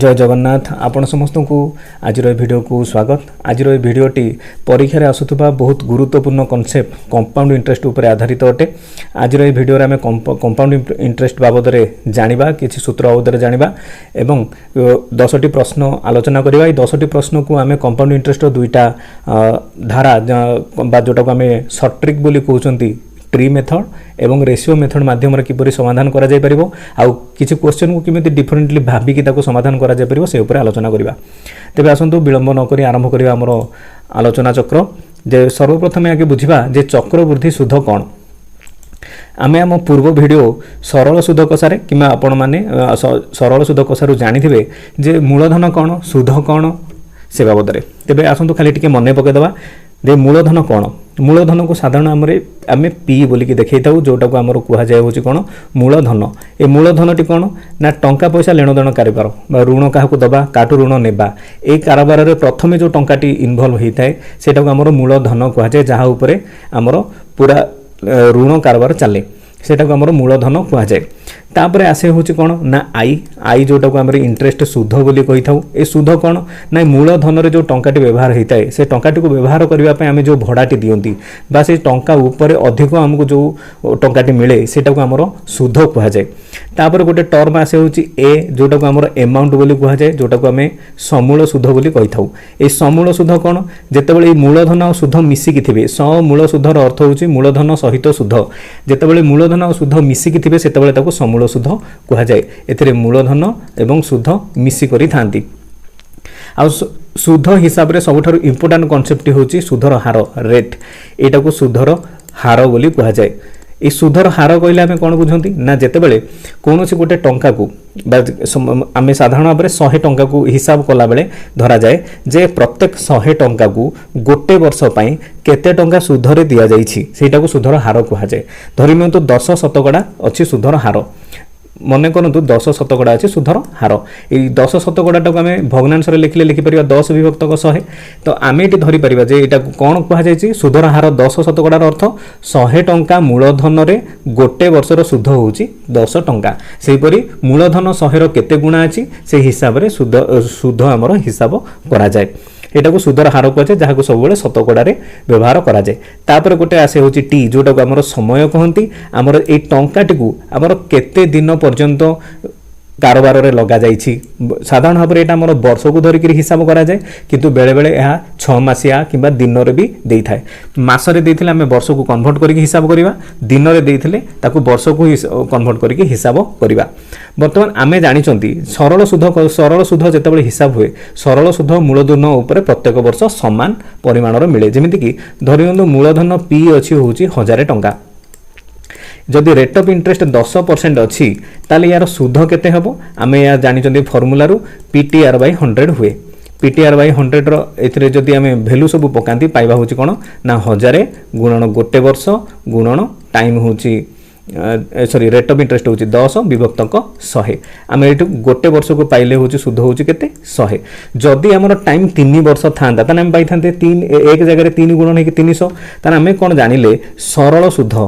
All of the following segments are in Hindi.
जय जगन्नाथ आपण समस्त को आज वीडियो को स्वागत। आज वीडियोटी परीक्षा आसुवा बहुत गुरुत्वपूर्ण कॉन्सेप्ट कंपाउंड इंटरेस्ट उपर आधारित अटे। आज वीडियो आम कंपाउंड इंटरेस्ट बाबद जानिबा किछि सूत्र बाबद जानिबा एवं 10टी प्रश्न आलोचना करिबा। ए 10टी प्रश्न को आम कंपाउंड इंटरेस्ट दुईटा धारा जोटा को आम शॉर्ट ट्रिक बोली कहउचंती ट्री मेथड एवं रेशियो मेथड माध्यम किपरि समाधान करा जाय परिबो आउ किछि क्वेश्चन को किमिति डिफरेंटली भाबी कि ताको समाधान करा जाय परिबो से ऊपर आलोचना करिबा। तेबे आसंतु विलंब न करी आरंभ करिबा हमर आलोचना चक्र। जे सर्वप्रथम आगे बुझिबा जे चक्रवृद्धि सूध कोन। आमे आम पूर्व वीडियो सरल सूध कषारे किमा आपण माने सरल सूध कषारु जानिथिबे जे मूलधन कोन सूध कोन से बाबद रे। तेबे आसंतु खाली टिके मने पके दबा जे मूलधन कोन। मूलधन को साधारण आम पी बोलिकी देखई था जोटा को आमर कहुए हूँ कौन मूलधन। ए मूलधनटी कौन ना टंका पैसा लेन देन कारबार ऋण क्या दबा काटू ऋण नेबा ए कारबार रे प्रथम जो टंकाटी इनवल्व होता है सेटा को आमर मूलधन कहुए जहाँ उपरे आमर पूरा ऋण कारबार चले सेटा को आमर मूलधन कहुए। तापर आसे हूँ कौन ना आई जोटा को आम इंटरेस्ट सूध बोली कही था। ए सूध कौन ना मूलधन रे जो टंकाटी व्यवहार होता है से टंकाटी को व्यवहार करने आम जो भड़ाटी दियंती बा से टंका ऊपर अधिक आमको जो टंकाटी मिले सेटा को आमर सूध कहुए। तापर गोटे टर्म आसे हूँ ए जोटा को आमर एमाउंट बोली कहुए जोटा को आम समूल सूध बोली कही था। ए समूल सूध कौन जितेबाला मूलधन और सूध मिसिकी थे समूल सूधर अर्थ हूँ मूलधन सहित सूध जितेबाला मूलधन और सूध मिसिकी थे से समूल सूध कहुए। एथिरे मूलधन एवं सूध मिसिकरी थांती। आ सूध हिसाब रे सबुठारु इंपोर्टेंट कॉन्सेप्ट होची सूधर हार रेट। एटा को सूधर हार बोली कहुए। ए सूधर हार कहले आमे कोन बुझंती ना जेतेबेले कोनोसी गोटे टंका को आमे साधारण भाव में 100 टंका को हिसाब कला बेले धरा जाए जे प्रत्येक 100 टंका को गोटे वर्ष पई केते टंका सूधरे दिया जाइछि सेटा को सूधर हार कहुए। धरि नियंतु 10 शतकड़ा अछि सूधर हार मन करतु 10 शतकड़ा अच्छे सूधर हार। ये 10 शतकड़ा को आम भग्नांश लिखिले लिखिपर 10 विभक्त 100 तो आम ये धरीपर जे यहाँ कौन कहुई सूधर हार 10 शतकड़ार अर्थ 100 टंका मूलधन रे गोटे वर्षर सूध हूँ 10 टंका। सेहीपरि मूलधन 100 केते गुणा अच्छी से हिसाब से सूध आमर हिसाब करा जाए। एटा को सूधर हार कहुए जहाँ को सब शतकड़े व्यवहार करा जाए। तापर गोटे आसे हूँ टी जोटा को आमर समय कहती आमर ए टंकाटी को आमर केते दिन पर्यंत कारबार रे लगा जाइछि। साधारण भाव में यहाँ वर्ष को धरिक हिसाब करा जाए किंतु बेले बेले यह 6 मासिया किंबा दिन रे भी दे थाए। मासरे देथिले आमे वर्ष को कन्वर्ट करके हिसाब करिबा दिन रे देथिले ताकू वर्ष को कन्वर्ट करके हिसाब करिबा। बर्तमान आमे जानिचंती सरल सूध जेतेबेले हिसाब हुए सरल सूध मूलधन उपरे प्रत्येक वर्ष समान परिमाणर मिले। जेमिति कि धरियंतु मूलधन पी अछि होउची 1000 टंका जदि रेट ऑफ इंटरेस्ट 10% अच्छी ताले यार सूध केते हबो आमे या जानिचंदी फॉर्मूला रु पीटीआर बाय 100 हुए। पीटीआर बाय 100 रो एथिरे जदि आमे वैल्यू सब पकांती पाइबा होची कोन ना 1000 गुणन गोटे वर्ष गुणन टाइम होची सॉरी रेट ऑफ इंटरेस्ट होची 10 विभक्त 100 आमे एटु गोटे वर्ष को पाइले होची सूध होची केते 100। जदि हमर टाइम 3 वर्ष थांदा ताने हम पाइथांते 3 एक जगह रे 3 गुणन हे 300 ताने आमे कोन जानिले सरल सूध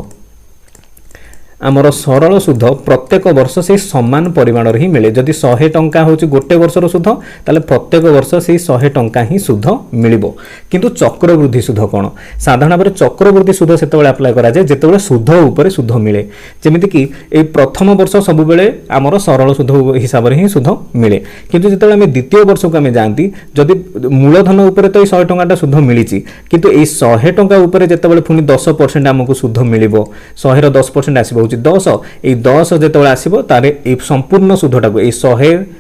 आमर सरल सूध प्रत्येक वर्ष से समान परिमाण ही मिले। जदि 100 टंका होची गोटे वर्षर सूध ताले प्रत्येक वर्ष से 100 टंका ही सूध मिलिबो। किंतु चक्रवृद्धि सूध कोन साधारण भाव चक्रवृद्धि सूध सेतेबेले अप्लाई करा जाए जेतेबेले सूध उपरे सूध मिले। जेमिति कि ए प्रथम वर्ष सब बेले आमर सरल सूध हिसाब रे ही सूध मिले किंतु जेतेबेले हम द्वितीय वर्ष को हम जानती जदि मूलधन उपरे तो 100 टंकाटा सूध मिलिछि किंतु ए 100 टंका उपरे जेतेबेले पुनी 10% हमको सूध मिलिबो 100 रो 10% आसीबो 10 ए 10 जेतेबेले आसीबो तारे ए संपूर्ण सूधटा को ए 100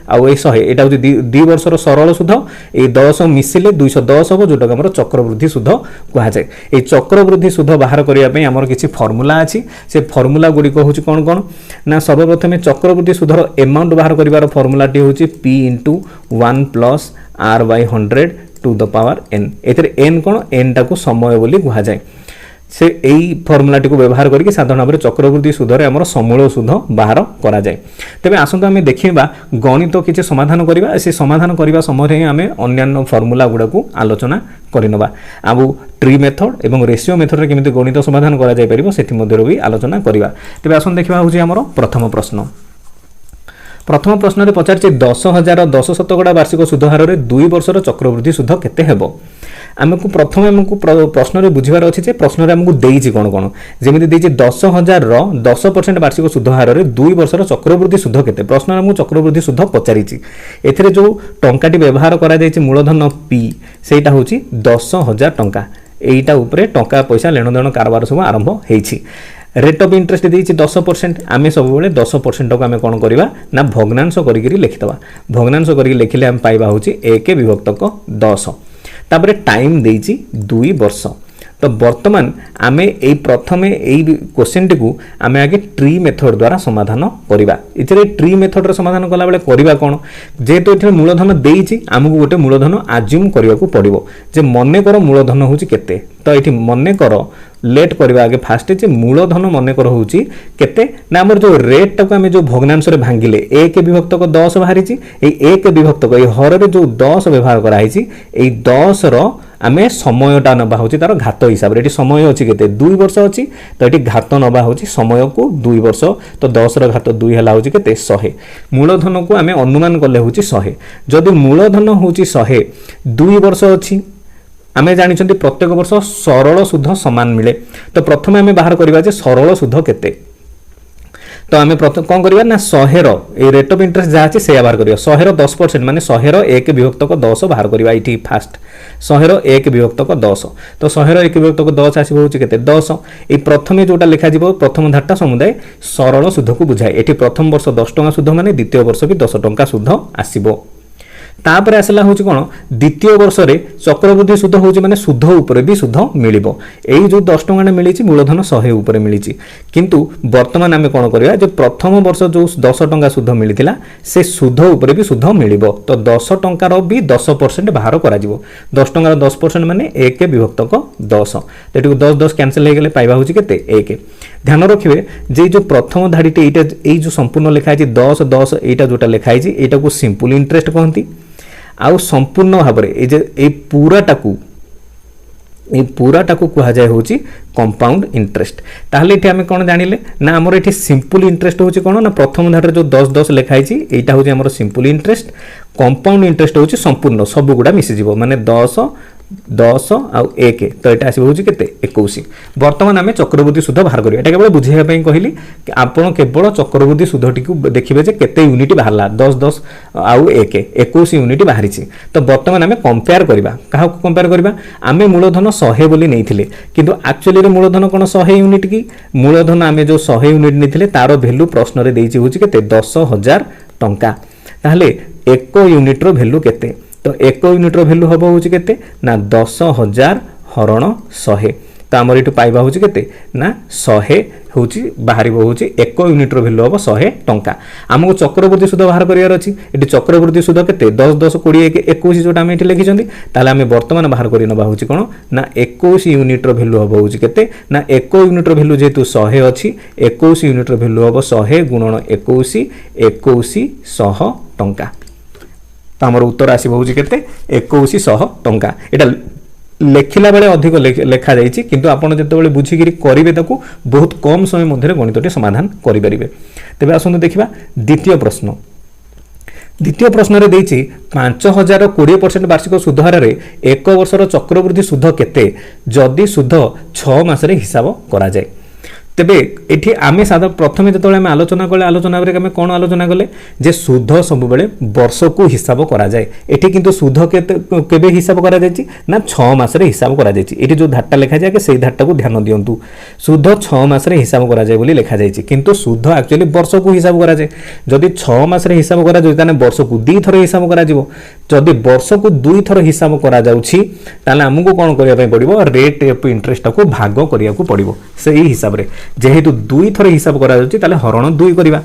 आउ ए 100 एटा हो 2 वर्षर सरल सूध ए 10 मिसिले 210 हो जोटा हमर चक्रवृद्धि सूध कहा जाए। ए चक्रवृद्धि सूध बाहर करिया पई हमर किछि फार्मूला अछि से फार्मूला गुडी को होछि कोन कोन ना सर्वप्रथम चक्रवृद्धि सूधर अमाउंट बाहर करिवार फार्मूलाटी होछि p * 1 + r/100 to the power n। एथरे n कोन n टा को समय बोली कहा जाए। से यही फर्मुलाटी को व्यवहार करके साधारण भाव में चक्रवृद्धि सूधर आम समूल सूध बाहर करा जाए। तेबे आसंतु आमे देखिबा गणित किछि समाधान करिबा से समाधान करिबा समय आमे अन्य फर्मुला गुडा को आलोचना करिनबा। आबु ट्री मेथड एवं रेशियो मेथड रे केमिति गणित समाधान करा जाय परिबो सेथि मध्ये भी आलोचना करिबा। तेबे आसन देखिबा होछि हमर प्रथम प्रश्न। प्रथम प्रश्न में पचार 10,000 10 शतकड़ा वार्षिक सुध हार में 2 वर्षर चक्रवृद्धि सुध केते हेबो आमको प्रथम आमको प्रश्न में बुझार अच्छे प्रश्न में आमको देइछि कोन कोन जेमिति देइछि 10,000 10% वार्षिक सुध हार में 2 वर्षर चक्रवृद्धि सुध केते प्रश्न आमको चक्रवृद्धि सुध पचारिछि एथिरे जो टंकाटी व्यवहार करा जाइछि मूलधन पी सेटा होछि 10,000 टंका एटा ऊपर टंका पैसा लेन देन कारबार सब आरंभ होइछि रेट ऑफ इंटरेस्ट देइछि 10% आम सब 10% को आम कौन करवा ना भग्नांश करी लिखिदवा भग्नांश करी लिखिले आम पाइबा होछि 1 विभक्तक 10 तापर टाइम देइछि 2 वर्ष तो बर्तमान आमे ए प्रथमे ए क्वेश्चन टी को आमे आगे ट्री मेथड द्वारा समाधान करबा इतरे ट्री मेथड रे समाधान कला बेले करबा कोन जेतो इथे मूलधन देइछि हमकु गोटे मूलधन आज्यूम करिया को पड़िबो जे मने कर मूलधन होछि केते तो एठी मने कर लेट करबा आगे फास्ट जे मूलधन मने कर होछि केते ना हमर जो रेट टाको आमे जो भग्नांश रे भांगिले 1 विभक्तक 10 बाहरिछि ए 1 विभक्तक ए हर रे जो 10 व्यवहार करा हिछि ए 10 रो आमे समयटा नबा होछि तार घात हिसाब रे एठी समय अछि केते 2 वर्ष अछि तो एठी घात नबा होछि समय को 2 वर्ष तो 10 रो घात 2 हला होछि केते 100 मूलधन को आमे अनुमान करले होछि 100 जदि मूलधन होछि 100 2 वर्ष अछि आमे जानि छथि प्रत्येक वर्ष सरल सुध समान मिले तो प्रथम आमे बाहर करबा जे सरल सुध केते तो आमे प्रथम कोन करबा ना 100 रो ए रेट ऑफ इंटरेस्ट जा अछि से बाहर करबा 100 रो 10% माने 100 रो 1 विभक्तक 10 बाहर करबा इठी फास्ट 100 रो 1 विभक्तक 10 तो 100 रो 1 विभक्तक 10 आसीबो होछि केते 10 ए प्रथमे जोटा लिखा जिवो प्रथम धाटा समुदाय सरल सुध को बुझाय एठी प्रथम वर्ष 10 टका सुध माने द्वितीय वर्ष भी 10 टका सुध आसीबो तापर आसला होछि कोन द्वितीय वर्ष रे चक्रवृद्धि सुध होछि माने सुध ऊपर भी सुध मिलिबो एई जो 10 टका ने मिलिछि मूलधन 100 ऊपर मिलिछि किंतु वर्तमान आमे कोन करिया जे प्रथम वर्ष जो 10 टका सुध मिलिथिला से सुध ऊपर भी सुध मिलिबो तो 10 टका रो भी 10% बाहर करा जिवो 10 टका रो 10% माने 1 विभक्तक 10 एटु 10 10 कैंसिल हे गेले पाइबा होछि केते 1 ध्यान रखिबे जे जो प्रथम धाडीटे एटा एई जो संपूर्ण लिखा है 10 10 एटा जोटा लिखा है एटा को सिंपल इंटरेस्ट कहंती आउ संपूर्ण भाव पूरा टाकू कहा जाए होची कंपाउंड इंटरेस्ट ताहले एठी हमें कोन जानिले ना हमर एठी सिंपल इंटरेस्ट होची कोन ना प्रथम धाटर जो 10 10 लिखा है एटा होची हमर सिंपल इंटरेस्ट कंपाउंड इंटरेस्ट होची संपूर्ण सब गुडा मिसि जीवो माने 10 10 आउ 1 तो एटा आसी होची केते 21 वर्तमान आमे चक्रवृद्धि सुध बाहर करियो एटा केवल बुझेया पई कहिली कि आपण केवल चक्रवृद्धि सुधटी को देखिबे जे केते यूनिट बाहरला 10 10 आउ 1 21 यूनिट बाहरिछि तो वर्तमान आमे कंपेयर करबा काहा को कंपेयर करबा आमे मूलधन 100 बोली नेइथिले किंतु एक्चुअली रे मूलधन कोन 100 यूनिट की मूलधन आमे जो 100 यूनिट नेइथिले तारो वैल्यू प्रश्न रे देइछि होछि केते 10,000 टंका ताहले 1 यूनिट रो वैल्यू केते तो 1 यूनिट रो वैल्यू हबो होछि केते ना 10,000 हरण 100 तो हमर इटु पाइबा होछि केते ना 100 होछि बाहरिबो होछि 1 यूनिट रो वैल्यू हबो 100 टंका हमको चक्रवृद्धि सुध बाहर करियार अछि एटी चक्रवृद्धि सुध केते 10 10 20 21 जोटा हम एटी लिखिछंती ताले हम वर्तमान बाहर करि नबा होछि कोन ना 21 यूनिट रो वैल्यू हबो होछि केते ना 1 यूनिट रो वैल्यू जेतु 100 अछि 21 यूनिट रो वैल्यू हबो 100 गुणन 21 2100 टंका तो हमर उत्तर आसी होछि केते 2100 टंका एटा लेखिला बेले अधिक लेखा जाइछि किंतु आपण जते बेले बुझी गिरी करिवे ताकू बहुत कम समय मध्ये गणितटी समाधान करि परिबे तबे आसनु देखिबा द्वितीय प्रश्न रे देइछि 5000 20% वार्षिक सुध हार रे 1 वर्षर चक्रवृद्धि सुध केते जदि सुध 6 मास रे हिसाब करा जाय तेबे एठी आमे सादा प्रथमे जतले आमे आलोचना रे आमे कोन आलोचना कले जे सुध सब बेले वर्ष को हिसाब करा जाय एठी किंतु सुध केबे हिसाब करा जायछि ना 6 मास रे हिसाब करा जायछि एठी जो धाटा लेखा जाय के सेही धाटा को ध्यान दियंतु सुध 6 मास रे हिसाब करा जाय बोली लेखा जायछि किंतु सुध एक्चुअली वर्ष को हिसाब करा जाय जदि 6 मास रे हिसाब करा जाय ताने वर्ष को 2 थर हिसाब करा जिवो जदि वर्ष को 2 थर हिसाब करा जाउछि ताले हमकु कोन करिया पय पड़िबो रेट ऑफ इंटरेस्ट को भाग करिया को पड़िबो सेही हिसाब रे जेहेतु 2 थर हिसाब करा जाउछि ताले हरण 2 करिबा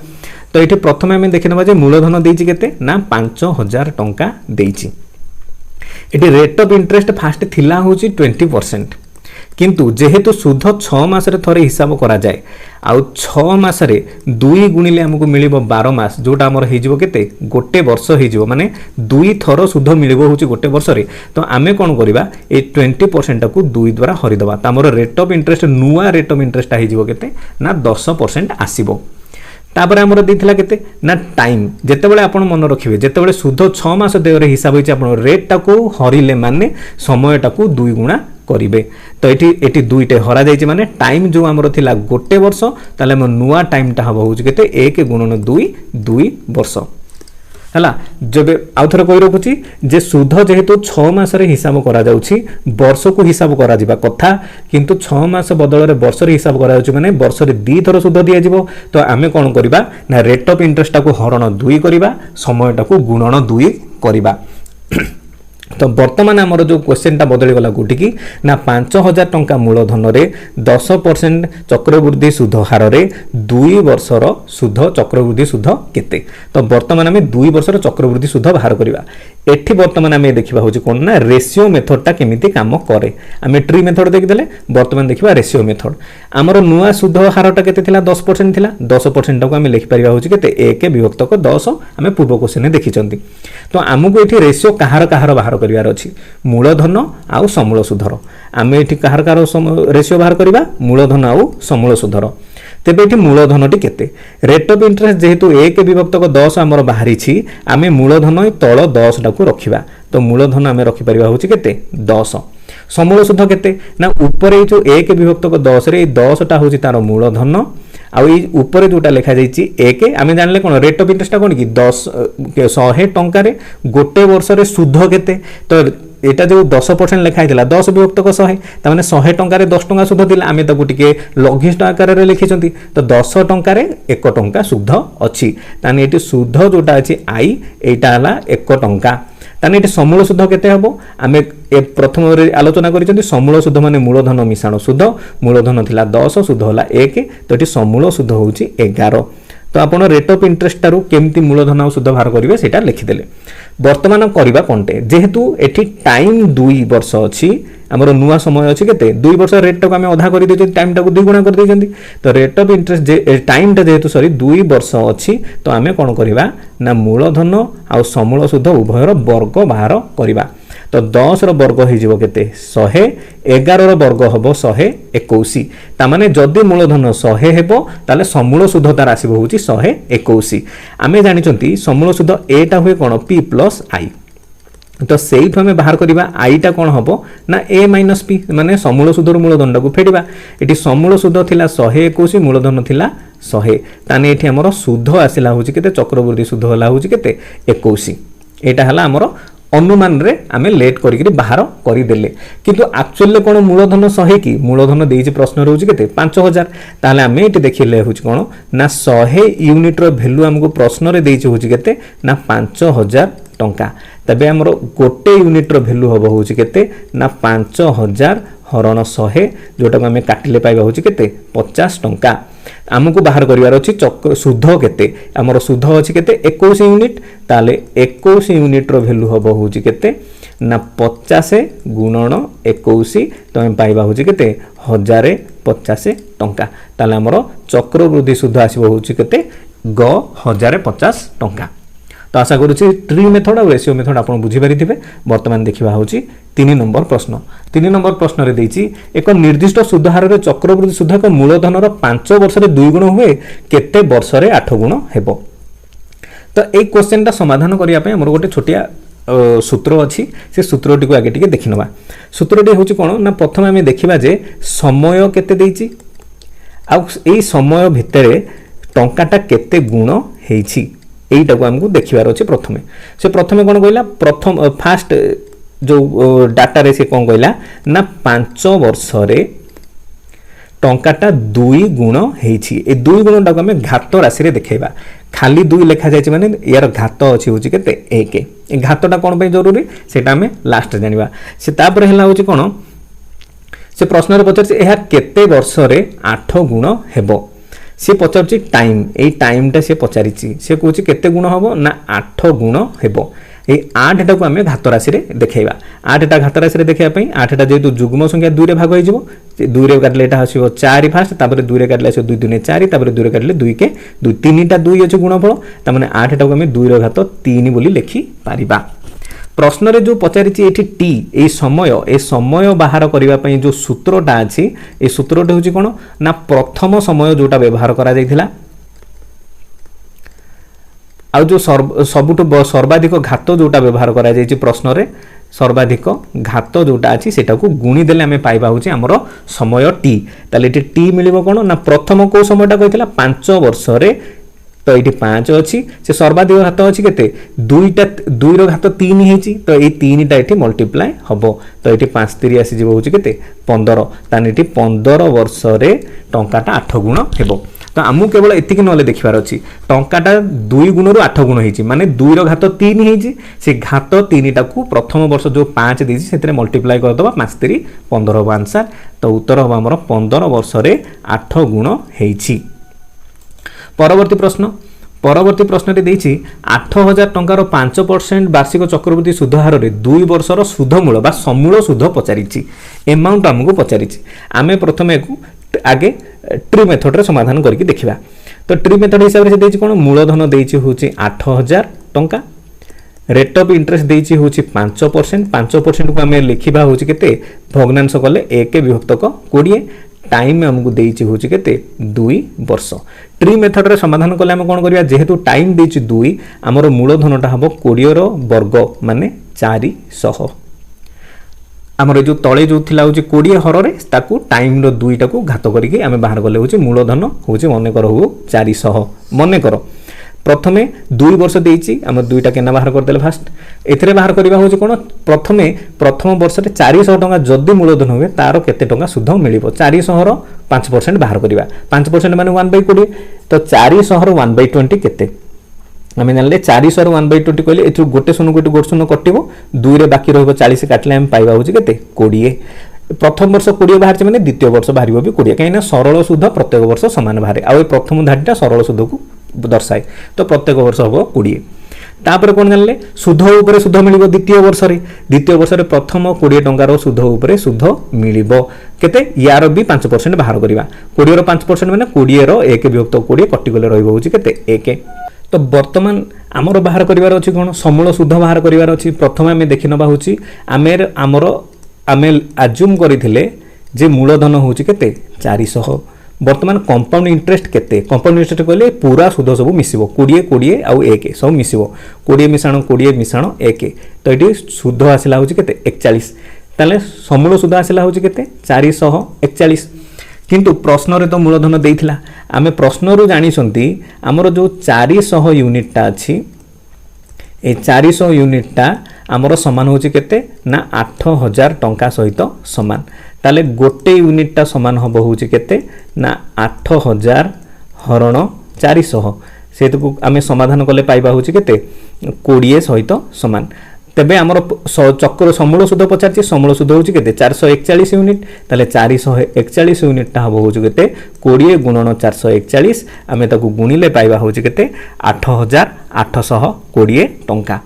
तो एठी प्रथमे हम देखिनबा जे मूलधन देइछि केते ना 5000 टंका देइछि एठी रेट ऑफ इंटरेस्ट फास्ट थिला होछि 20% किंतु जेहेतु सुध 6 मास रे थरे हिसाब करा जाय आउ 6 मास रे 2 गुणिले हमकु मिलिबो 12 मास जोटा हमर हेजिबो केते गोटे वर्ष हेजिबो माने 2 थरो सुध मिलिबो होछि गोटे वर्ष रे तो आमे कोन करिबा ए 20% को 2 द्वारा हरि दबा त हमर रेट ऑफ इंटरेस्ट नुवा रेट ऑफ इंटरेस्ट हेजिबो केते ना 10% आसीबो तापर आमर देइथिला केते ना टाइम जेतेबेले आपण मन रखिबे जेतेबेले सुध 6 मास देहरे हिसाब होइछ आपण रेट टाको हरिले माने समय टाको 2 गुणा करिवे तो एटी दुईटे हरा जाइए माने टाइम जो आमर थिला गोटे वर्ष ताले हम नुआ टाइम टा हम होउछ केते 1 गुणन 2 2 वर्ष हला जबे आउथर कहि रखुची जे सुध जेहेतु 6 मास रे हिसाब करा जाउची वर्ष को हिसाब करा जिबा कथा किंतु 6 मास बदल रे वर्ष रे हिसाब करा जाउची माने वर्ष रे 2 थर सुध दिया जिवो तो आमे कोन करिबा ना रेट ऑफ इंटरेस्ट टा को हरण 2 करिबा समय टा को गुणन 2 करिबा तो बर्तमान आमर जो क्वेश्चन टा बदली गला गोटी की ना 5000 टंका मूलधन रे 10% चक्रवृद्धि सुध हार रे 2 वर्षर सुध चक्रवृद्धि सुध केते तो बर्तमान आम 2 वर्षर चक्रवृद्धि सुध बाहर करबा एठी बर्तमान आम देखिबा होची कोन ना रेशियो मेथड टा केमिति काम करे आम ट्री मेथड देखि देले बर्तमान देखिबा रेशियो मेथड आमर नुआ सुध हार टा केते थिला 10% थिला 10% टा को आम लिखि परिबा होची केते 1 विभक्त 10 आम पूर्व क्वेश्चन देखिचंती तो आमको एठी रेशियो कहार कहार बाहर करिवार अछि मूलधन आउ समूल सुधर आमे एठी कहार कहार रेशियो बाहर करिबा मूलधन आउ समूल सुधर तेबे एठी मूलधनटी केते रेट ऑफ इंटरेस्ट जेहेतु 1 विभक्त 10 हमर बाहरी छी आमे मूलधन तळ 10 टाकू रखिबा तो मूलधन आमे रखि परिबा होची केते 10 समूल सुध केते ना ऊपर जो 1 विभक्त 10 रे 10 टा होची तार मूलधन आउ ऊपर जोटा लिखा जाइछि 1 आमे जानले कोन रेट ऑफ इंटरेस्ट कोन की 10 100 टंका रे गोटे वर्ष रे सुध केते तो एटा जो 10% लिखा हैतला 10 विभक्त 100 त माने 100 टंका रे 10 टंका सुध दिला आमे ताकू टिके लघिष्ठ आकार रे लिखिचंती तो 10 टंका रे 1 टंका सुध अछि ताने एटी सुध जोटा अछि आई एटा हला 1 टंका ताने एटी समूल सुध केते हबो आमे प्रथम रे आलोचना करिसंती समूल सुध माने मूलधन मिश्रण सुध मूलधन थिला 10 सुध होला 1 तो एटी समूल सुध होउची 11 तो आपण रेट ऑफ इंटरेस्ट तारु केमती मूलधन आ सुध बाहर करिवे सेटा लिखि देले वर्तमान करबा कोनटे जेहेतु एठी टाइम 2 वर्ष अछि हमर नुआ समय अछि केते 2 वर्ष रेट टाको हमें आधा करि देछन टाइम टाको 2 गुणा कर देछन तो rate of interest J time टा जेहेतु सॉरी 2 वर्ष अछि तो हमें कोन करिबा ना मूलधन आ समूल सुध उभयर वर्ग बाहर करिबा तो 10 रो वर्ग हो जिवो केते 100 11 रो वर्ग हबो 121 ता माने जदी मूलधन 100 हेबो ताले समूल सुध तार आसीबो होची 121 आमे जानि चंती समूल सुध एटा होय कोन p + i तो सेइठ हमें बाहर करिबा i टा कोन हबो ना a - p माने समूल सुधर मूलधन को फेडिबा एटी समूल सुध थिला 121 मूलधन थिला 100 ताने एठी हमरो सुध आसिला होची केते चक्रवृद्धि सुध होला होची केते 21 एटा हला हमरो अनुमान रे आमे लेट करी बाहर करी देले किंतु एक्चुअली कोन मूलधन 100 की मूलधन देइछि प्रश्न रहउछि केते 5000 ताले आमे एटी देखिले होछि कोन ना 100 यूनिट रो वैल्यू हमको प्रश्न रे देइछि होछि केते ना 5000 टंका तबे हमरो गोटे यूनिट रो वैल्यू हबो होछि केते ना 5000 हरण 100 जोटा को हमें काटिले पाइबा होछि केते 50 टंका आमको बाहर करिवार अछि चक्र सुध केते हमरो सुध अछि केते 21 यूनिट ताले 21 यूनिट रो वैल्यू हबो होछि केते ना 50 गुणन 21 तो हम पाइबा होछि केते 1050 टंका ताले हमरो चक्रवृद्धि सुध आसीबो होछि केते 1050 टंका तो आशा करूँ ट्री मेथड और रेशियो मेथड आप बुझी पारिथिबे वर्तमान देखिबा होछि 3 नंबर प्रश्न 3 नंबर प्रश्न रे देइछि एक निर्दिष्ट सुध हार रे चक्रवृद्धि सुध को मूलधन रो 5 वर्ष रे 2 गुण हुए केते वर्ष रे 8 गुण हेबो तो ए क्वेश्चन ता समाधान करिया पे हमर गोटे छोटिया सूत्र अछि से सूत्रटी को आगे टिके देखिनबा सूत्रटी होछि कोन ना प्रथम हमें देखिबा जे समय केते देइछि आ ए समय भितरे टंकाटा केते गुण हेछि एटा को हमको देखिबार अछि प्रथमे से प्रथमे कोन कहला प्रथम फास्ट जो डाटा रे से कोन कहला ना 5 वर्ष रे टंकाटा 2 गुण हेछि ए 2 गुणटा को हमें घात राशि रे देखैबा खाली 2 लिखा जाय छै माने यार घात अछि होछि केते 1 ए घातटा कोन पे जरूरी सेटा हमें लास्ट जानिबा से तापर हला होछि कोन से प्रश्न रे पछर से एहा केते वर्ष रे 8 गुण हेबो से पचारछि टाइम ए टाइम टा से पचारिछि से कहूछि केते गुण हबो ना 8 गुण हेबो ए 8 टा को हमें घात राशि रे देखैबा 8 टा घात राशि रे देखैया पई 8 टा जेतु जुग्म संख्या 2 रे भाग होई जिवो 2 रे काटले एटा हसिबो 4 फास्ट तापर 2 रे काटले 2 दुने 4 तापर 2 रे काटले 2 के 2 3 टा 2 अछि गुणफल त माने 8 टा को हमें 2 रे घात 3 बोली लिखि पारिबा प्रश्न रे जो पचारिछि एठी टी ए समय बाहर करिबा पई जो सूत्रटा अछि ए सूत्रटा होछि कोन ना प्रथम समय जोटा व्यवहार करा जायथिला आउ जो सबुठ सर्वाधिक घात जोटा व्यवहार करा जायछि प्रश्न रे सर्वाधिक घात जोटा अछि सेटा को गुणी देले हमें पाइबा होछि हमर समय टी ताले एटी टी मिलिबो कोन ना प्रथम को समयटा कहितला 5 वर्ष रे तो ये 5 अच्छी से सर्वाधिक घात अच्छी केते 2 रो घात 3 हेची तो ये 3 टा एठी मल्टीप्लाई हबो तो ये 5 3 आसी जीवो होची केते 15 ताने एठी 15 वर्ष रे टंकाटा 8 गुण हेबो तो आमु केवल एतिक नले देखिबार अछि टंकाटा 2 गुण रो 8 गुण हेची माने 2 रो घात 3 हेची से घात 3 टा को प्रथम वर्ष जो 5 देछि सेतरे मल्टीप्लाई कर दबा 5 3 15 हबो आंसर तो उत्तर हबो हमर 15 वर्ष रे 8 गुण हेची। परवर्ती प्रश्न रे देछि 8000 टंकार 5% वार्षिक चक्रवृद्धि सुध हार रे 2 वर्षर सुध मूल बा समूल सुध पचारिछि अमाउंट हमको पचारिछि आमे प्रथमे को आगे ट्री मेथड रे समाधान करके देखिबा तो ट्री मेथड हिसाब से देछि कोन मूलधन देछि होछि 8000 टंका रेट ऑफ इंटरेस्ट देछि होछि 5% को हमें लिखिबा होछि केते भग्नांश कले 1 विभक्तक 20 टाइम हमको देछि होछि केते 2 वर्ष ट्री मेथड रे समाधान कले हम कोन करिया जेहेतु टाइम देछि 2 हमर मूलधनटा हबो 20 रो वर्ग माने 400 हमर जो तळे जो थिला होछि 20 हर रे ताकू टाइम रो 2 टाकू घात करिके हमें बाहर गले होछि मूलधन होछि मने कर हो 400 मने कर प्रथमे 2 वर्ष देछि हम 2टा केना बाहर कर देले फास्ट एथरे बाहर करबा होछि कोन प्रथम वर्ष रे 400 टका जदी मूलधन होवे तारो केते टका सुध मिलिबो 400 रो 5% बाहर करबा 5% माने 1/20 तो 400 रो 1/20 केते हमें जानले 400 रो 1/20 कहले एथु गोटे शून्य कटिबो 2 रे बाकी रहबो 40 काटले हम पाइबा होछि केते 20 प्रथम वर्ष 20 बाहर माने द्वितीय वर्ष बाहरिबो भी 20 काइना सरल सुध प्रत्येक वर्ष समान बाहरे आ प्रथम धाडीटा सरल सुध को दर्शाए तो प्रत्येक वर्ष हबो 20 तापर कोन जानले सुध ऊपर सुध मिलिबो द्वितीय वर्ष रे प्रथम 20 टंका रो सुध ऊपर सुध मिलिबो केते यार भी 5% बाहर करिबा 20 रो 5% माने 20 रो 1 विभक्त 20 कटि गले रहइबो होछि केते 1 तो वर्तमान आमर बाहर करिवार अछि कोन समूल सुध बाहर करिवार अछि प्रथम हमें देखि नबा होछि आमे अज्यूम करिथिले जे मूलधन होछि केते 400 वर्तमान कंपाउंड इंटरेस्ट केते कंपाउंड इंटरेस्ट कहले पूरा सुध सब मिसिबो 20 आउ 1 सब मिसिबो 20 मिसाण 1 तो एटी सुध आसिला होछि केते 41 ताले समूल सुध आसिला होछि केते 441 किंतु प्रश्न रे तो मूलधन देइथिला आमे प्रश्न रु जानि सन्ति हमर जो 400 यूनिट टा अछि ए 400 यूनिट टा हमर समान होछि केते ना 8000 टंका सहित समान ताले गोटे यूनिट टा समान हबो होछि केते ना 8000 हरण 400 सेतु आमे समाधान कले पाइबा होछि केते 20 सहित समान तेबे हमर चक्र समूल सुध पचारछि समूल सुध होछि केते 441 यूनिट ताले 441 यूनिट ता हबो होछि केते 20 गुणन 441 आमे ताकू गुणिले पाइबा होछि केते 8820 टंका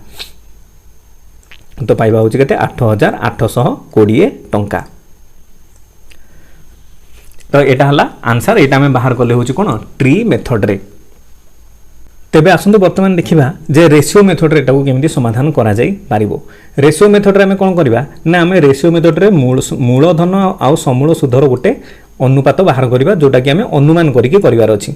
तो पाइबा होछि केते 8820 टंका तो एटा हला आंसर एटा में बाहर करले होछि कोन ट्री मेथड रे तेबे आसंतु वर्तमान देखिबा जे रेशियो मेथड रे एटाको केमिति समाधान करा जाई पारिबो रेशियो मेथड रे हमें कोन करबा ना हमें रेशियो मेथड रे मूलधन आ समूल सुधर गोटे अनुपात बाहर करिबा जोटा कि हमें अनुमान करिके करिवार अछि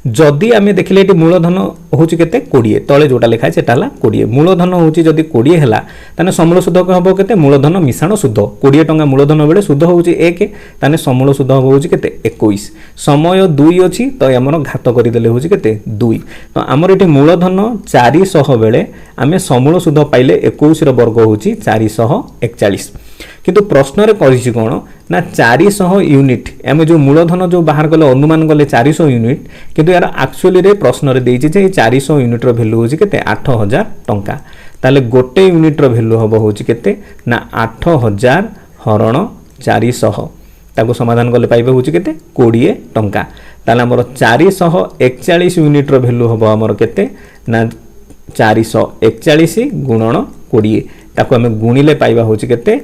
जदि हमें देखिले एटी मूलधन होछि केते 20 तळे जोटा लिखा छै एटा हला 20 मूलधन होछि जदि 20 हला ताने समूल सुध हबो केते मूलधन मिश्रण सुध 20 टंका मूलधन बेले सुध होछि 1 ताने समूल सुध हबो होछि केते 21 समय 2 अछि तो हमर घात करि देले होछि केते 2 तो हमर एटी मूलधन 400 बेले हमें समूल सुध पाइले 21 रो वर्ग होछि 441 किंतु प्रश्न रे कहिछि कोन ना 400 यूनिट एमे जो मूलधन जो बाहर गले अनुमान गले 400 यूनिट किंतु यार एक्चुअली रे प्रश्न रे देछि जे 400 यूनिट रो वैल्यू होछि केते 8000 टंका ताले गोटे यूनिट रो वैल्यू हबो होछि केते ना 8000 हरण 400 ताको समाधान गले पाइबे होछि केते 20 टंका ताले हमर 441 यूनिट रो वैल्यू हबो हमर केते ना 441 गुणन 20 ताको हमें गुणिले पाइबा होछि केते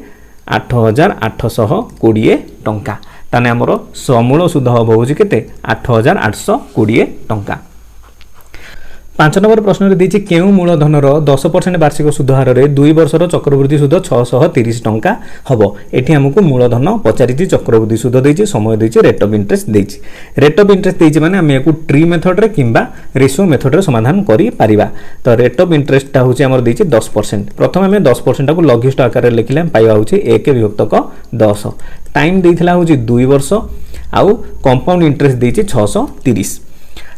8820 टंका ताने हमरो समूल सुध हबो होछि केते 8820 टंका पांच नंबर प्रश्न देखिए केउ मूलधनर 10% वार्षिक सुध हार में 2 वर्षर चक्रवृद्धि सुध 630 टंका हम ये आमको मूलधन पचारि चक्रवृद्धि सुध देती समय देती रेट ऑफ इंटरेस्ट देती रेट ऑफ इंटरेस्ट देती माने आम या ट्री मेथड रे किंबा रेशियो मेथड रे समाधान करि परिबा। तो रेट ऑफ इंटरेस्ट टा होची हमर देती 10%। प्रथम आम 10% को लघुष्ठ आकार रे लिखिले पाइबा होची 1 विभक्त 10 टाइम देथिला होची 2 वर्ष आउ कंपाउंड इंटरेस्ट देती 630।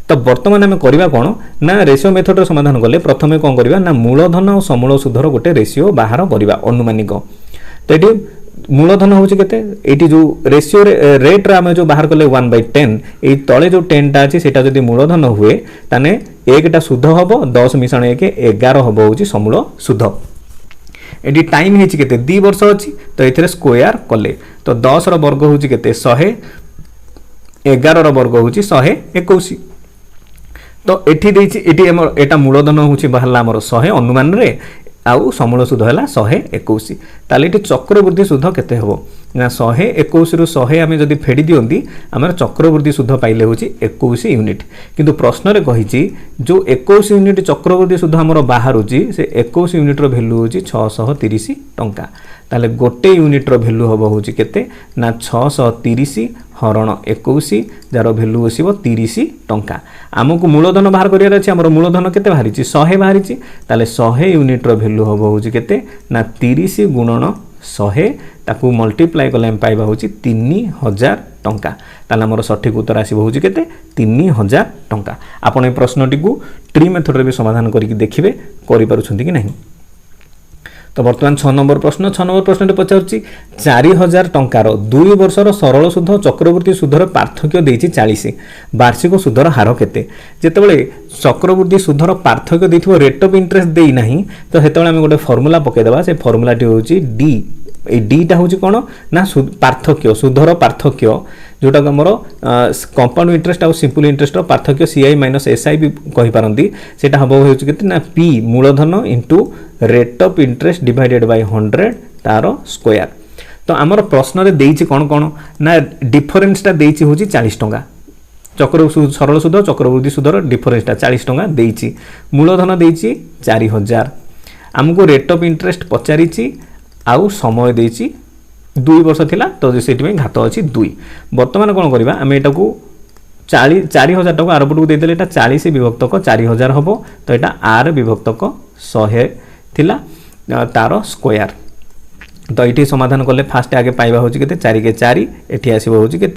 तो बर्तमान आम करवा कौन ना रेशियो मेथड समाधान कले प्रथम कौन करवा ना मूलधन और समूल सुधर गोटे रेशियो बाहर करवा अनुमानिक। तो ये मूलधन हूँ के जो रेशियो रेट रे आम जो बाहर कले 1/10 ये तले जो 10 टा अच्छी से जब मूलधन हुए ताने 1टा सुध हम 10 मिश्रण 1 11 हम हूँ समूल सुध। ये टाइम है 2 वर्ष अच्छी तो ये स्क्वायर कले तो 10 वर्ग हूँ के 100 11 वर्ग हूँ 121। तो एटा मूलधन हूँ बाहर आमर 100 अनुमान रे आउ समूल सुध है 121। ताले ये चक्रवृद्धि सुध केते हबो ना 121 रु 100 आम जदि फेड़ी दियंती आमर चक्रवृद्धि सुध पाइले हूँ 21 यूनिट किंतु प्रश्न रे कहिछि जो 21 यूनिट चक्रवृद्धि सुध आमर बाहर से 21 यूनिट रो वैल्यू हूँ 630 टंका। ताले गोटे यूनिट रो वैल्यू हबो हूँ केते ना 630 हरण 21 जार वैल्यू आसो 30 टंका। आमको मूलधन बाहर करार अच्छे आम मूलधन केते बाहरी 100 बाहरी ताले 100 यूनिट रो वैल्यू हम हूँ केते ना 30 गुणन 100 ताकू मल्टीप्लाई कले पाइबा हूँ 3000 टंका। ताले आमर सठिक उत्तर आसो हूँ केते 3000 टंका। आपण ए प्रश्नटी को ट्री मेथड रे भी समाधान करके देखिए करि पारुछंती कि नहीं। तो बर्तमान 6 नंबर प्रश्न पचार 4000 टंकार 2 वर्षर सरल सुध चक्रवृद्धि सुधर पार्थक्य देती 40 वार्षिक सुधर हार केते जेतेबेले चक्रवृद्धि सुधर पार्थक्य देथिबो रेट ऑफ इंटरेस्ट देई नाही तो हेतेबेले हम गोटे फॉर्मूला पके देबा से फॉर्मूलाटी होची डी ए डीटा हूँ कौन ना पार्थक्य सुधर पार्थक्य जोटा आमर कंपाउंड इंटरेस्ट आउ सिंपल इंटरेस्ट पार्थक्य सीआई माइनस एसआई भी कहींपारती से हम हूँ ना पी मूलधन into rate of interest divided by 100 तार स्क्वायर। तो आमर प्रश्न रे देइछि कौन कौन ना डिफरेन्सटा देइछि हूँ 40 टंका चक्र सरल सुध चक्रवृद्धि सुधर डिफरेन्सटा 40 टंका देइछि मूलधन देइछि 4000 आमको रेट ऑफ इंटरेस्ट पचारि आउ समय देइछि 2 वर्ष थिला तो से घात अच्छी 2। बर्तमान कौन करवा आम एटा को 4000 टाक आर पटक देदेले 40 विभक्तक 4000 हम तो यहाँ आर विभक्तक 100 थिला तार स्क्वायर। तो ये समाधान कले फास्ट आगे पाइबा हूँ के 4 के 4 ये आसो हूँ के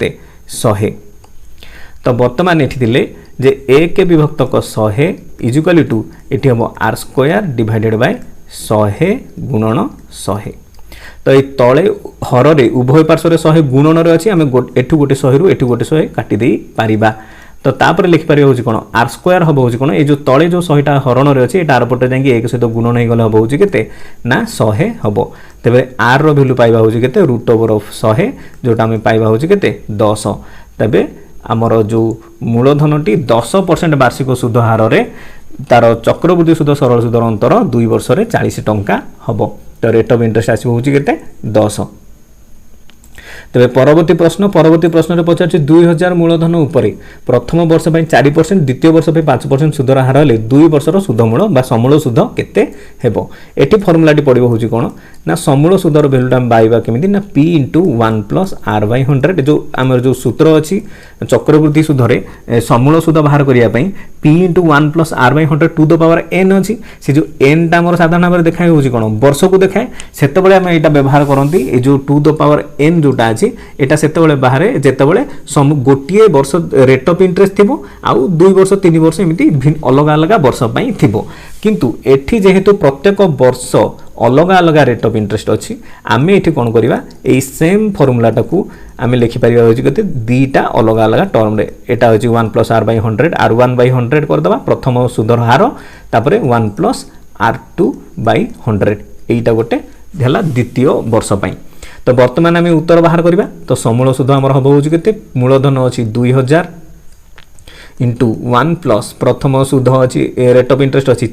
100। तो बर्तमान ये थिले जे 1 विभक्तक 100 इजिकल टू ये हम आर स्क्वायर डिवाइडेड बाय 100 गुणन 100। तो ये तले हर रे उभय पार्श्व 100 गुणन अच्छी आम एठू गोटे 100 रु एठू गोटे 100 काटी दे पारिबा। तो तापर लिखिपार हूँ कौन आर स्क्वायर हम हूँ कौन ये जो तले जो 100टा हरण अच्छे ये आरपटे जाकि 1 सहित गुणन हो गले हम हूँ के ना 100 हम तेरे आर रैल्यू पाइबा हूँ के रूट ओवर ऑफ 100 जोटा आम पाइबा हूँ के 10। तेरे आमर जो मूलधनटी 10% वार्षिक सुध हार रे तार चक्रवृद्धि सुध सरल सुधर अंतर 2 वर्ष 40 टंका हम। तो रेट ऑफ इंटरेस्ट आसो हूँ के 10। तेरे परवर्ती प्रश्न पचार 2000 मूलधन उपरे प्रथम वर्ष 4% द्वितीय वर्ष 5% सुधर हार हेले 2 वर्षर सुधमूल बा समूल सुध केते हेबो। एटी फॉर्मूलाटी पड़िबो होची कोन ना समूल सुधर वैल्यूटा पाइबा केमिति ना p * 1 + r / 100 जो आमर जो सूत्र अछि चक्रवृद्धि सुधरे समूल सुध बाहर करिया पई p * 1 + r / 100 to the power n अछि से जो n टा हमर साधारण भाबरे देखाय होची कोन वर्ष को देखाय सेते बेले हम एटा व्यवहार करंती ए जो टू द पावर n जोटा अछि एटा सेते बेले बाहर जेते बेले गोटिए वर्ष रेट ऑफ इंटरेस्ट थिबो आउ 2 वर्ष 3 वर्ष एमिति अलग अलग वर्ष पई थिबो किंतु एठी जेहेतु प्रत्येक वर्ष अलग अलग रेट ऑफ इंटरेस्ट अच्छी आम ये कौन करवा ये सेम फर्मूलाटा को आम लिखिपर होते दीटा अलग अलग टर्म रे एटा होची 1 + r / 100 r1/100 करदबा प्रथम सुधर हार तापरे 1 + r2 / 100 एटा गोटे हला द्वितीय वर्ष पई। तो वर्तमान आम उत्तर बाहर करवा तो समूल सुध आमर हम हूँ के मूलधन अच्छी 2000 इंटू 1 + प्रथम सुध अच्छी रेट ऑफ इंटरेस्ट अच्छी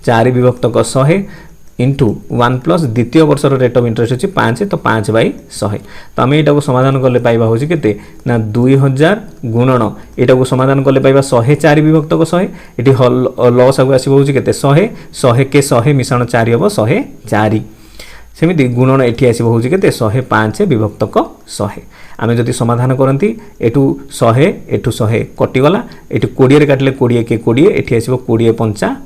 4 विभक्तक 100 इंटू 1 प्लस द्वितीय वर्षर रेट ऑफ इंटरेस्ट अच्छी 5 तो 5/100 तो आम यहाँ समाधान कले पाइबा हूँ के ना 2000 गुणन यहाँ समाधान कले पाइबा 104 विभक्तक 100 ये लस आगे आसो के 100 100 के 100 मिश्रण 4 हम 104 सेमती गुणन ये आसो के 105 विभक्तक 100 आम जदि समाधान करती एठू 100 एठू 100 कटिगला ये 20 काटिले 20 के 20 ये आसो 20 पंचा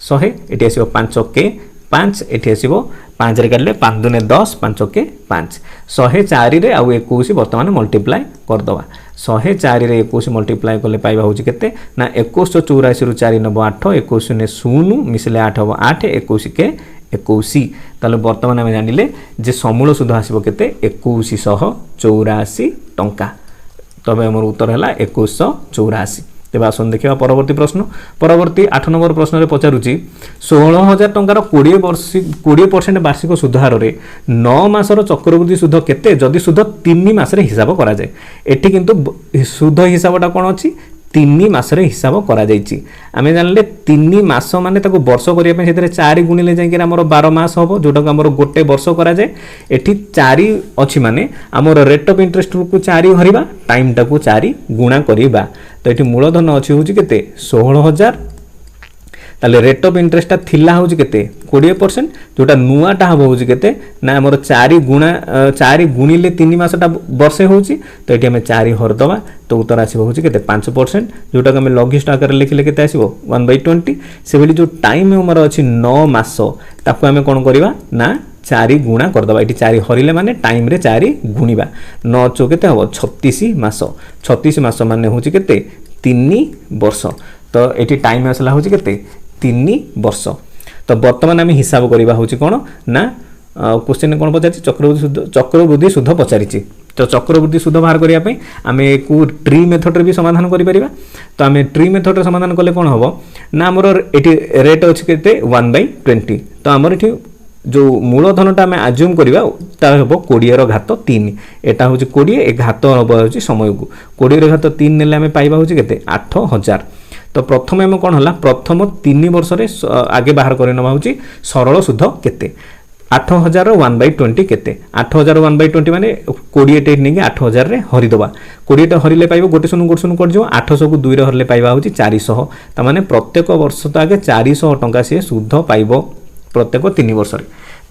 100 ये आसो 5 के 5 ये आसो 5 रे काटिले 5 दूने 10 5 के 5 104 रे आउ 21 वर्तमान मल्टीप्लाय करदवा 104 रे 21 मल्टीप्लाय कले पाइबा होची केते ना 2184 रु 4 9 8 21 ने 0 मिसले 8 हो 8 21 के 21 ताले वर्तमान आम जानिले जे समूल सुध आसीबो केते 2184 टंका तबे हमर उत्तर हला 2184 तेज आसन देखा परवर्ती प्रश्न परवर्ती 8 नंबर प्रश्न रे पचारुची 16000 टंकार 20% वार्षिक सुध हार रे 9 मासर चक्रवृद्धि सुध केते जदि सुध 3 मास रे हिसाब करा जाय एठी किंतु सुध हिसाबटा कोन अछि 3 मास रे हिसाब करा जायछि आमे जानले 3 मास माने ताको वर्ष करिया पे सेतरे 4 गुणिले जाय कि हमर 12 मास होबो जोटा को हमर गोटे वर्ष करा जाय एठी 4 अछि माने हमर रेट ऑफ इंटरेस्ट को 4 हरिबा टाइम टा को 4 गुणा करिबा तो ये मूलधन अच्छी हूँ के 16000 ताले रेट ऑफ इंटरेस्ट थिला हूँ के 20% जोटा नुआटा हम हूँ के ना आमर 4 गुणिले 3 मासटा वर्षे हूँ तो ये आम 4 हरदवा तो उत्तर आसो हूँ के 5% जोटा को आम लघिष्ठ आकार लिखिले के आसो 1/20 से भाई जो टाइम हमार अच्छी 9 मास ताको आम कौन करवा ना 4 गुणा करदबा ये 4 हरिले माने टाइम रे 4 गुणिबा 9 चौ केते हबो 36 मास माने होची केते 3 वर्ष तो एटी टाइम आसला होची केते 3 वर्ष तो वर्तमान आम हिसाब करबा होची कोन ना क्वेश्चन कोन पचारछि चक्रवृद्धि सुध पचारिछि तो चक्रवृद्धि सुध बाहर करिया पे आमे को ट्री मेथड रे भी समाधान करि परिबा तो आमे ट्री मेथड रे समाधान करले कोन हबो ना हमर एटी रेट अछि केते 1/20 तो हमर एटी जो मूलधनटा आम आज्यूम करवा हम 20 घात 3 एटा हूँ 20 ए घात हम हो समय को 20 घात 3 नेले आम पाइबा हूँ के 8000 तो प्रथम आम कौन है प्रथम 3 वर्ष आगे बाहर करवा हूँ सरल सुध केते 8000 1/20 केते 8000 1/20 माने 20 टे नहीं 8000 रे हरिदबा 20 टे हरिले पाइबो गोटे सुनु कर जो 800 को 2 रे हरिले पाइबा हूँ 400 ता माने प्रत्येक वर्ष तो आगे 400 टंका से सुध पाइबो प्रत्येक 3 वर्ष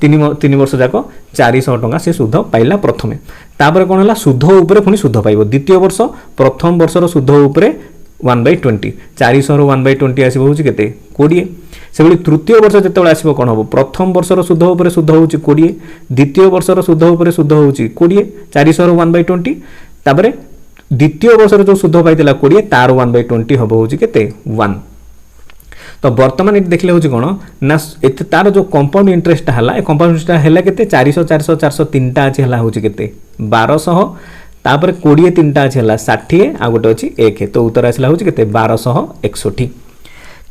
3 वर्ष जाक 400 टंका से सुध पाइला प्रथमे तापर कौन है सुध उपरे पुणी सुध पाइबो द्वितीय वर्ष प्रथम वर्षर सुध उपरे 1/20 400 रु 1/20 आसीबो होची केते 20 से भली तृतीय वर्ष जेतेबेले आसीबो कोन हबो प्रथम वर्षर सुध उपरे सुध होची 20 द्वितीय वर्षर सुध उपरे सुध होची 20 400 रु 1/20 तापर द्वितीय वर्षर जो सुध पाइतला 20 तार 1/20 हबो होची केते 1 तो वर्तमान ये देखले हूँ कौन ना तार जो कंपाउंड इंटरेस्ट है कंपाउंड इंटरेस्ट है केते 400 400 400 3टा अच्छी है हूँ के 1200 तापर 20 3टा अच्छी है 60 आ गोटे अच्छी 1 तो उत्तर आसला हूँ के 1261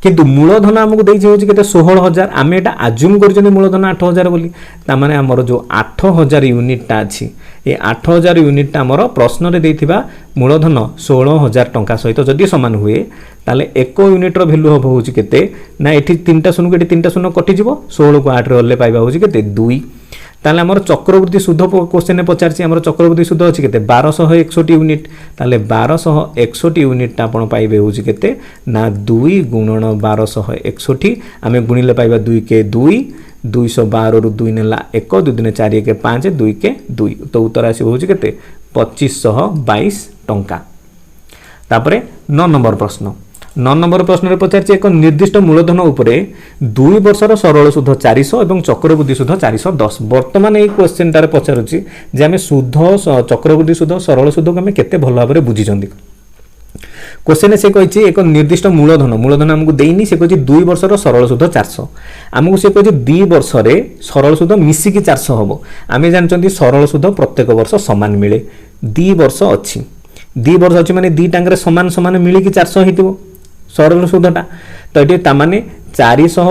किंतु मूलधन आमको देखिए के 16000 आम एटा आज्यूम कर मूलधन 8000 बोली तामाने आमर जो 8000 यूनिटा अच्छी ये 8000 यूनिटा आमर प्रश्न रे देथिबा मूलधन 16000 टंका सहित जदि समान हुए ताले 1 यूनिट रो वैल्यू हबो होची केते ना एठी 3टा शून्य के 3टा शून्य कटि जिवो 16 को 8 रे हल्ले पाइबा होची केते 2 ताले हमर चक्रवृद्धि सुध क्वेश्चन ने पचारछि हमर चक्रवृद्धि सुध अछि केते 1261 यूनिट ताले 1261 यूनिट आपण पाइबे होछि केते ना 2 गुणन 1261 आमे गुणिले पाइबा 2 के 2 212 रु 2 नेला 1 2 दिन 4 के 5 2 के 2 तो उत्तर आसी होछि केते 2522 टंका तापरे 9 नंबर प्रश्न 9 नंबर प्रश्न रे पचारछि एक निर्दिष्ट मूलधन उपरे 2 वर्षर सरल सुध 400 एवं चक्रवृद्धि सुध 410 वर्तमान ए क्वेश्चन टारे पचारुछि जे आमे सुध चक्रवृद्धि सुध सरल सुध को आमे केते भल भाबरे बुझी जंदी क्वेश्चन से कहिछि एक निर्दिष्ट मूलधन हमकु देइनी से कहिछि 2 वर्षर सरल सुध 400 हमकु से कहिछि 2 वर्ष रे सरल सुध मिसी की 400 हबो आमे जानचंदी सरल सुध प्रत्येक वर्ष समान मिले 2 वर्ष अछि 2 वर्ष अछि माने 2 टांगरे समान समान मिली की 400 हितबो सरल सुधटा तो ये तामाने 400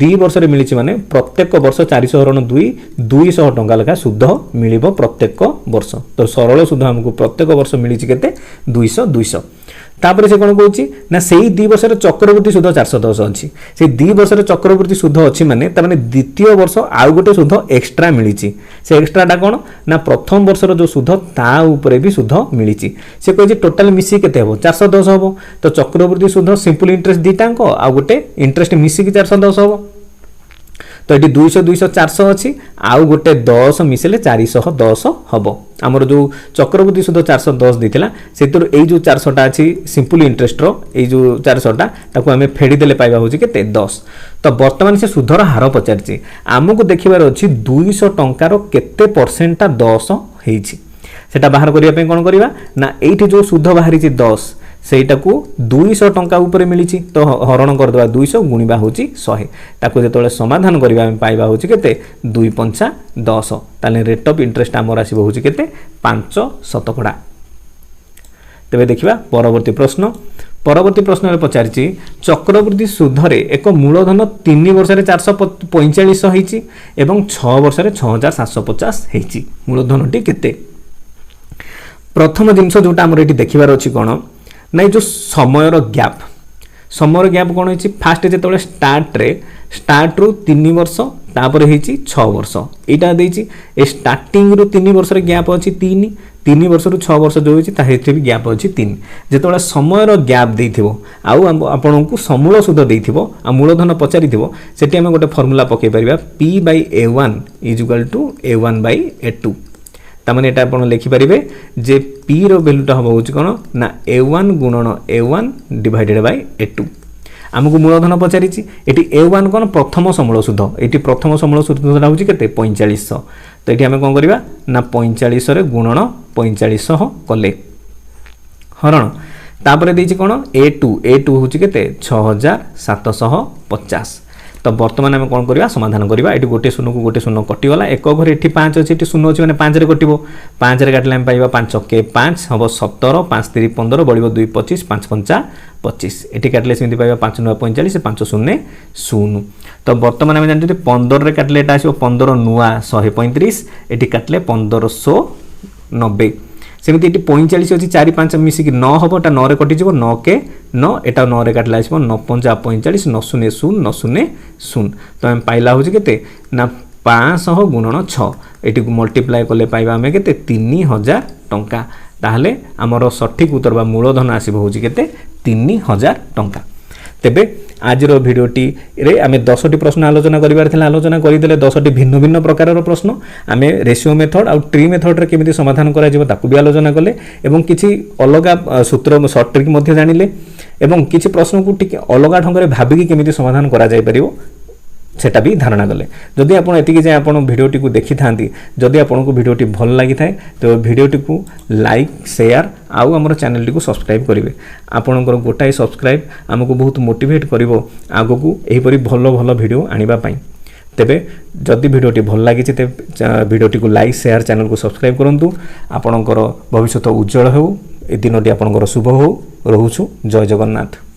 2 वर्ष रे मिली माने प्रत्येक वर्ष 400 रण 2 200 टंका लेखा सुध मिलिबो प्रत्येक वर्ष तो सरल सुध हमको प्रत्येक वर्ष मिली केते 200 तापर से कौन कौच ना से 2 वर्ष चक्रवृद्धि सुध 410 अच्छी से 2 वर्ष चक्रवृद्धि सुध अच्छी माने तार द्वितीय वर्ष आउ गोटे सुध एक्सट्रा मिली से एक्सट्राटा कौन ना प्रथम वर्षर जो सुध ता उपरे भी सुध मिली से कहे टोटाल मिसी केते हम 410 हम तो चक्रवृद्धि सुध सिंपल इंटरेस्ट दुईटाक आउ गोटे इंटरेस्ट मिसिकी 410 हम तो ये 200 200 400 अच्छी आउ गोटे 10 मिसेले 410 हम आमर जो चक्रवृद्धि सुध 410 देता से जो 400टा अच्छी सिंपल इंटरेस्ट रो 400टा ताको आम फेड़ीदे पाइबा हूँ के 10 तो बर्तमान से सुधर हार पचारि आमको देखार अच्छी 200 टंकार केते परसेंटा 10 होटा बाहर करने कौन करवा ना ये जो सुध बाहरी 10 सेटा को 200 टंका ऊपर मिली तो हरण करदे 200 गुणा हूँ 100 ताको जो समाधान करवा पाइबा हूँ के 2 पंचा 10 ताले रेट ऑफ इंटरेस्ट आमर आसो हूँ के 5% तेरे देखा परवर्ती प्रश्न में पचारि चक्रवृद्धि सुधरे एक मूलधन 3 वर्ष 445 होती 6 वर्ष 6750 होती मूलधन टी केते प्रथम जिनस जोटा आमर ये देखार अच्छी कौन ना जो समय गैप कौन होती फास्ट जो स्टार्ट रु 3 वर्ष तापर 6 वर्ष यहाँ देखिए स्टार्टिंग रु 3 वर्ष गैप अच्छी 3 वर्ष रु 6 वर्ष जो होती भी गैप अच्छी 3 जो समय गैप दे आपन को समूल सुध दे मूलधन पचारि से आम गोटे फर्मूला पकई पार P/A1 = A1/A2 तामाने एटा आपण लिखि परिबे जे P रो वैल्यूटा हम होची कोन ना A1 गुणन A1 डिवाइडेड बाय A2 हमकु मूलधन पचारिछि एटी A1 कोन प्रथम समूल सुध एटी प्रथम समूल सुधटा होची केते 4500 तो एटी हम कोन करबा ना 45 रे गुणन 4500 कले हरण तापर देछि कोन A2 होची केते 6750 तो बर्तमान आम कौन करवा समाधान करवा ये गोटे शून्य को गोटे शून्य कटिगला एक घर ये 5 अच्छे शून्य अच्छे मैंने 5 रे कटो 5 रे काटिले पाइबा 5 के 5 हम 17 5 3 15 बढ़ 2 25 5 5 25 ये काटिले सेमती पाइबा 5 9 45 5 0 0 तो बर्तमान आम जानते 15 रे काटिले एटा आसो 15 नुआ 135 ये काटिले 1590 सेमती ये 45 अच्छी 4 5 मिसिक 9 हम एटा 9 रे कटिज 9 के 9 एटा 9 रे काटला आसो 9 5 45 9 0 0 9 0 0 तो आम पाइला हूँ के ना 500 गुणन 6 ये मल्टीप्लाए कले पाइबा आम के 3000 टंका ताहले आमर सठिक उत्तर बा मूलधन आसो हूँ के 3000 टंका तेबे आज भिडियोटी रे आमे 10टी प्रश्न आलोचना करिवार थिला आलोचना करिदेले 10टी भिन्न भिन्न प्रकार प्रश्न आमे रेशियो मेथड आउ ट्री मेथड रे केमिति समाधान करा जिवो ताकू भी आलोचना कले एवं किछि अलगा सूत्र शॉर्ट ट्रिक मध्ये जानिले एवं किछि प्रश्न को टिके अलगा ढंग रे भाबिकी केमिति समाधान करा जाय परिबो सेटा भी धारणा गले जदि आपण एतिकी जे आपण भिडियोटी को देखि थांती जदि आपण को भिडियोटी भल लागि थाए तो भिडियोटी को लाइक शेयर आउ हमर चैनल टी को सब्सक्राइब करिवे आपणकर गोटाई सब्सक्राइब हमको बहुत मोटिवेट करिवो आगो को एही परि भलो भलो भिडियो आनिबा पई तेबे जदि भिडियोटी भल लागि ते भिडियोटी को लाइक शेयर चैनल को सब्सक्राइब करंतु आपणकर भविष्य उज्जवल हो ए दिनटी आपणकर शुभ हो रहउछु जय जगन्नाथ।